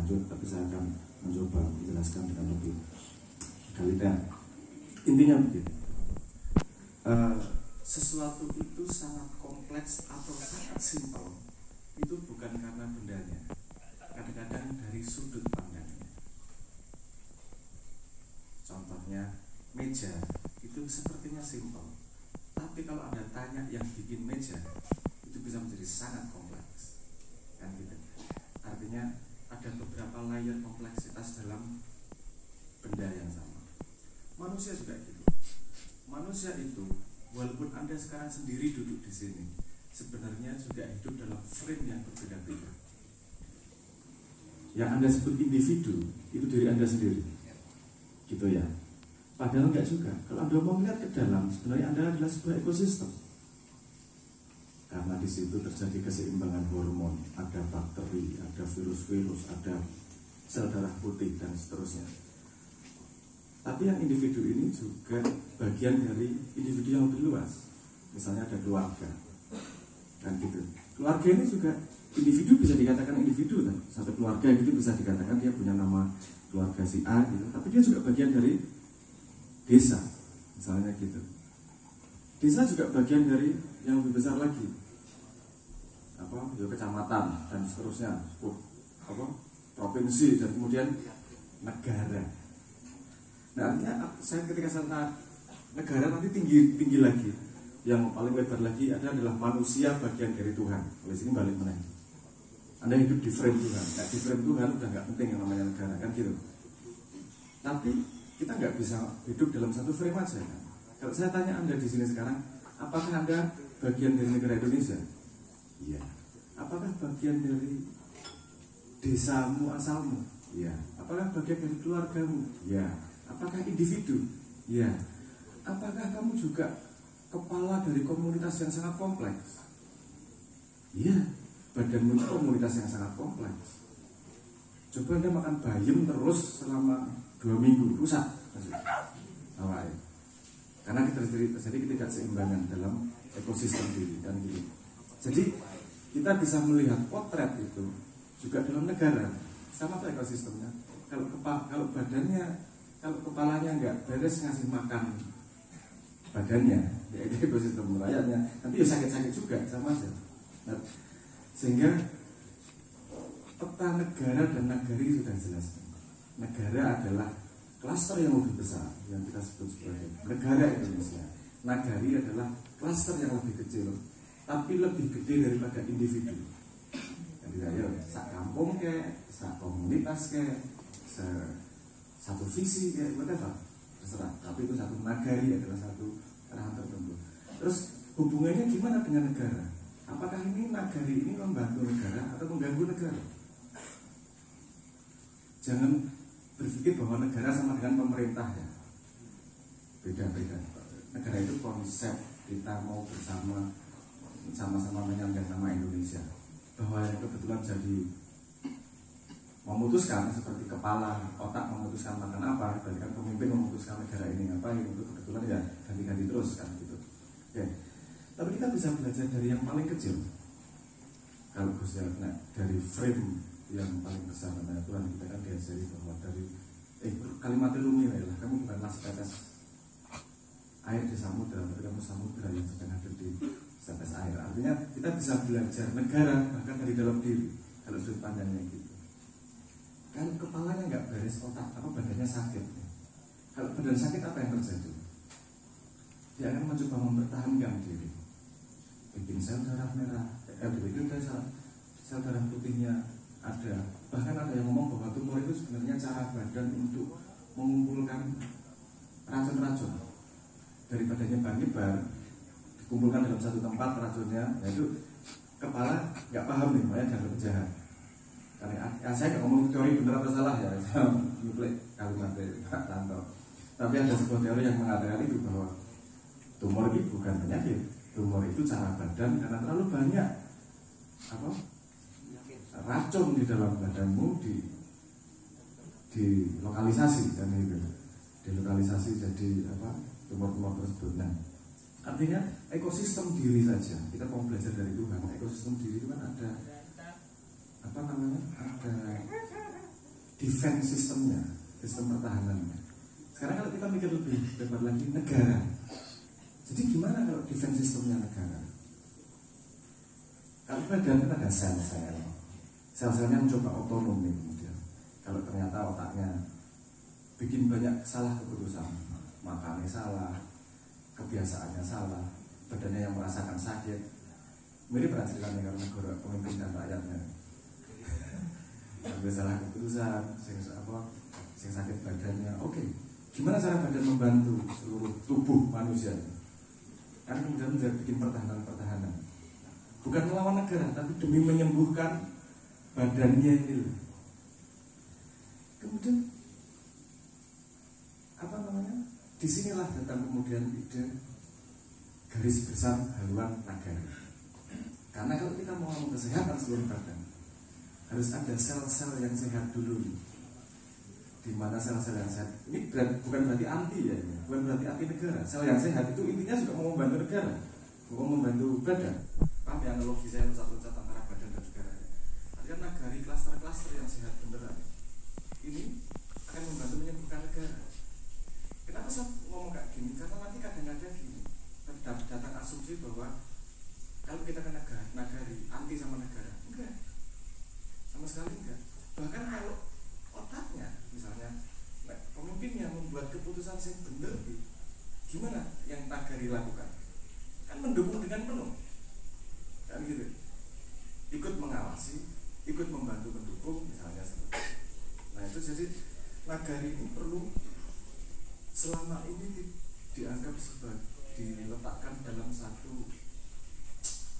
lanjut, tapi saya akan mencoba menjelaskan dengan lebih egaliter. Intinya begitu. Sesuatu itu sangat kompleks atau sangat simpel itu bukan karena bendanya, kadang-kadang dari sudut pandangnya. Contohnya meja itu sepertinya simpel, tapi kalau Anda tanya yang bikin meja itu bisa menjadi sangat kompleks, kan gitu. Artinya ada beberapa layer kompleksitas dalam benda yang sama. Manusia juga gitu. Manusia itu walaupun Anda sekarang sendiri duduk di sini, sebenarnya juga hidup dalam frame yang berbeda-beda. Yang Anda sebut individu itu diri Anda sendiri, gitu ya. Padahal enggak juga. Kalau Anda mau melihat ke dalam, sebenarnya Anda adalah sebuah ekosistem. Karena di situ terjadi keseimbangan hormon, ada bakteri, ada virus-virus, ada sel darah putih dan seterusnya. Tapi yang individu ini juga bagian dari individu yang lebih luas. Misalnya ada keluarga, kan gitu. Keluarga ini juga individu, bisa dikatakan individu kan. Satu keluarga gitu bisa dikatakan dia punya nama keluarga si A gitu. Tapi dia juga bagian dari desa, misalnya gitu. Desa juga bagian dari yang lebih besar lagi, apa, ya kecamatan dan seterusnya, apa, provinsi dan kemudian negara. Nah, artinya saya ketika saya negara nanti tinggi lagi, yang paling lebar lagi adalah manusia bagian dari Tuhan. Oleh sini balik mana? Anda hidup di frame Tuhan, nah, di frame Tuhan udah nggak penting yang namanya negara kan gitu. Tapi kita nggak bisa hidup dalam satu frame aja kan. Kalau saya tanya Anda di sini sekarang, apakah Anda bagian dari negara Indonesia? Iya. Apakah bagian dari desamu asalmu? Iya. Apakah bagian dari keluargamu? Iya. Apakah individu? Iya. Apakah kamu juga kepala dari komunitas yang sangat kompleks? Iya. Badanmu itu komunitas yang sangat kompleks. Coba Anda makan bayam terus selama 2 minggu, rusak awalnya. Karena terjadi ketidakseimbangan dalam ekosistem diri kan gitu. Jadi kita bisa melihat potret itu juga dalam negara sama tuh ekosistemnya. Kalau badannya, kalau kepalanya nggak beres ngasih makan badannya, ya itu ekosistem rakyatnya, nanti ya sakit-sakit juga sama aja. Nah, sehingga peta negara dan nagari sudah jelas. Negara adalah klaster yang lebih besar yang kita sebut sebagai negara Indonesia. Nagari adalah klaster yang lebih kecil, tapi lebih gede daripada individu. Jadi ya, sak kampung ke, sak komunitas ke, satu visi ke, whatever, terserah. Tapi itu satu nagari adalah satu arahan tertentu. Terus hubungannya gimana dengan negara? Apakah ini nagari ini membantu negara atau mengganggu negara? Jangan berpikir bahwa negara sama dengan pemerintah ya. Beda-beda. Negara itu konsep kita mau bersama sama-sama menyandang nama Indonesia. Bahwa yang kebetulan jadi memutuskan seperti kepala otak memutuskan makan apa, berarti kan pemimpin memutuskan negara ini ngapain, itu kebetulan ya ganti-ganti terus kan gitu. Oke. Tapi kita bisa belajar dari yang paling kecil. Kalau bisa dari frame yang paling besar, namanya Tuhan kita kan diajari bahwa dari kalimat lumina lah, kamu bukanlah setetes air di samudra, tapi kamu samudra yang sedang hadir di setetes air. Artinya kita bisa belajar negara bahkan dari dalam diri kalau sudut pandangnya gitu. Kan kepalanya nggak beres, otak apa badannya sakit. Kalau badan sakit apa yang terjadi? Dia akan mencoba mempertahankan diri, bikin sel darah merah, bikin sel darah putihnya ada. Bahkan ada yang ngomong bahwa tumor itu sebenarnya cara badan untuk mengumpulkan racun-racun dari badannya menyebar, dikumpulkan dalam satu tempat racunnya. Nah itu kepala nggak paham nih, makanya jangan penjahat. Karena saya nggak ngomong teori benar atau salah ya, saya nyuplek kalimat dari Pak Tanto. Tapi ada sebuah teori yang mengatakan itu bahwa tumor itu bukan penyakit, tumor itu cara badan karena terlalu banyak apa racun di dalam badanmu di lokalisasi kan itu, dilokalisasi jadi apa tumor-tumor tersebut. Nah, artinya ekosistem diri saja kita mau belajar dari Tuhan. Ekosistem diri itu kan ada apa namanya, ada defense sistemnya, sistem pertahanannya. Sekarang kalau kita mikir lebih lebar lagi, negara. Jadi gimana kalau defense sistemnya negara? Kalau badan kan ada sel-sel, sel-selnya mencoba otonom nih kemudian. Kalau ternyata otaknya bikin banyak salah keputusan, makannya salah, kebiasaannya salah, badannya yang merasakan sakit. Mirip kan ceritanya karena negara pemimpin dan rakyatnya. Ambil salah keputusan, sing sakit badannya. Oke, gimana cara badan membantu seluruh tubuh manusia? Kan kemudian bikin pertahanan-pertahanan. Bukan melawan negara, tapi demi menyembuhkan badannya ini. Kemudian apa namanya? Disinilah datang kemudian ide garis besar haluan negara. Karena kalau kita mau ngomong kesehatan seluruh badan, harus ada sel-sel yang sehat dulu. Di mana sel-sel yang sehat ini bukan berarti anti ya, bukan berarti anti negara. Sel yang sehat itu intinya juga mau membantu negara, mau membantu badan. Paham ya analogi saya loncat-loncat antara badan dan negara? Artinya nagari klaster-klaster yang sehat beneran ini akan membantu menyembuhkan negara. Kenapa saya ngomong kayak gini? Karena nanti kadang-kadang gini, datang asumsi bahwa kalau kita kan nagari anti sama negara, enggak, sama sekali enggak. Bahkan kalau otaknya misalnya pemimpinnya membuat keputusan yang benar, gimana yang nagari lakukan? Kan mendukung dengan penuh, kan gitu, ikut mengawasi, ikut membantu mendukung misalnya seperti itu. Nah itu jadi nagari ini perlu selama ini dianggap sebagai diletakkan dalam satu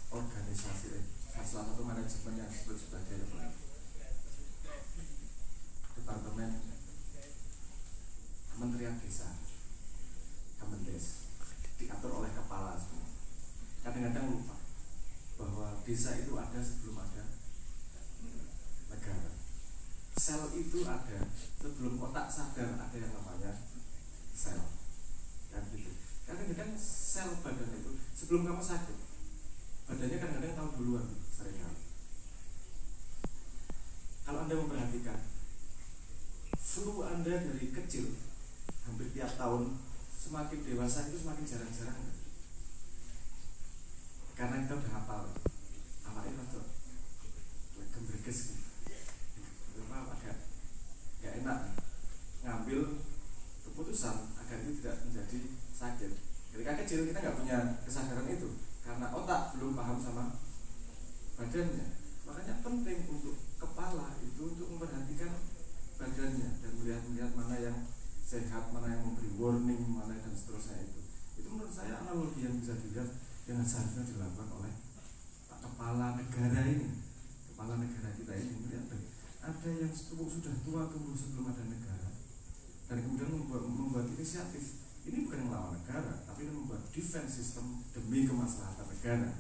organisasi, salah satu manajemen yang disebut sebagai Departemen Kementerian Desa, Kemendes, diatur oleh kepala semua. Kadang-kadang lupa bahwa desa itu ada sebelum ada negara. Sel itu ada sebelum otak sadar ada yang namanya sel. Kan gitu. Kadang-kadang sel badan itu sebelum kamu sakit, badannya kadang-kadang tahu duluan seringkali. Kalau Anda memperhatikan flu Anda dari kecil hampir tiap tahun, semakin dewasa itu semakin jarang-jarang. Karena kita udah hafal awalnya itu gembreges gitu. Agak gak enak ngambil keputusan agar itu tidak menjadi sakit. Ketika kecil kita nggak punya kesadaran itu karena otak belum paham sama badannya. Makanya penting untuk kepala itu untuk memperhatikan badannya dan melihat mana yang sehat, mana yang memberi warning, mana dan seterusnya itu. Itu menurut saya analogi yang bisa dilihat yang seharusnya dilakukan oleh Pak Kepala Negara ini. Kepala negara kita ini melihat ada yang sudah tua sebelum ada negara dan kemudian membuat inisiatif. Ini bukan melawan negara, tapi membuat defense system demi kemaslahatan negara.